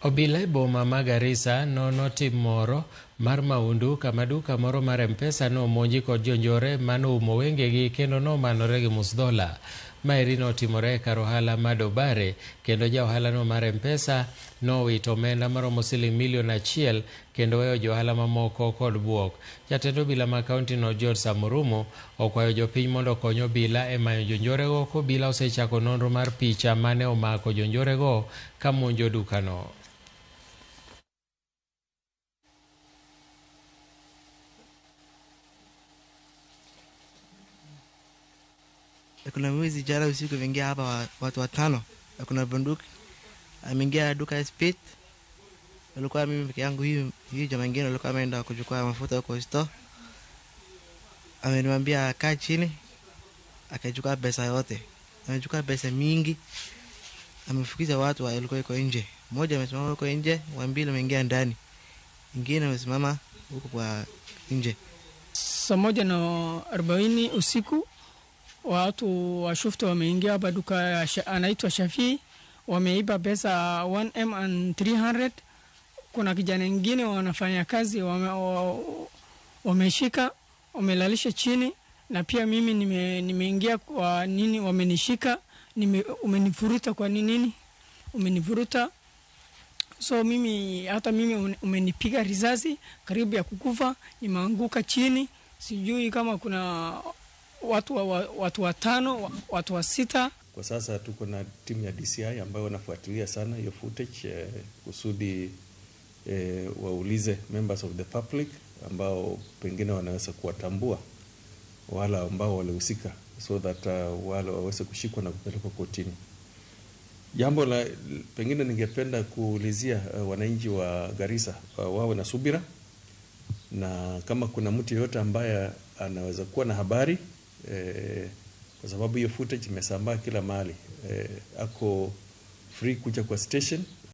Obila e boma ma Garissa nono tim moro mar maundu kama duka moro mar M-Pesa nomonji kod jonjore manoumo wengegi kendo nomanore gi musdola. Maeri notimore kar ohala ma Dobare, kendo ja ohala no mar M-Pesa nowito omenda maromo siling $1,000,000 kendo weyo jo ohala mamoko kod buok. Jatend obila ma kaunti no George Samurumo okwayo jopiny mondo okony obila e manyo jonjorego, ko obila osechako nonro mar picha mane omako jonjorego ka monjo dukano. Kuna mwizi jana usiku ameingia hapa watu watano. Kuna bunduki. Ameingia duka ya Speed. Walikuwa mimi peke yangu, hiyo jamaa mwingine alikuwa ameenda kuchukua mafuta huko store. Ameniambia kaa chini. Akachukua pesa yote. Amechukua pesa mingi. Amefukiza watu walikuwa yuko nje. Mmoja amesimama huko nje, wawili wameingia ndani. Mwingine amesimama huko kwa nje. Saa 1:40 usiku watu wa shufta wameingia hapa duka anaitwa Shafi, wameiba pesa 1M and 300. Kuna kijana mwingine wanafanya kazi wameshika, wamelalisha chini, na pia mimi nimeingia kwa nini wamenishika, umenifuruta kwa nini umenifuruta. So hata mimi umenipiga risasi karibu ya kukufa, nimeanguka chini. Sijui kama kuna watu watano, watu wasita. Kwa sasa tuko na timu ya DCI ambayo wanafuatilia sana hiyo footage kusudi waulize members of the public ambao pengine wanaweza kuwatambua wale ambao walihusika, so that wale waweze kushikwa na kupelekwa kotini. Jambo la pengine ningependa kuulizia wananchi wa Garissa wawe na subira, na kama kuna mtu yote ambaye anaweza kuwa na habari kwa sababu hiyo footage imesambaa kila mahali, ako free kuja kwa station.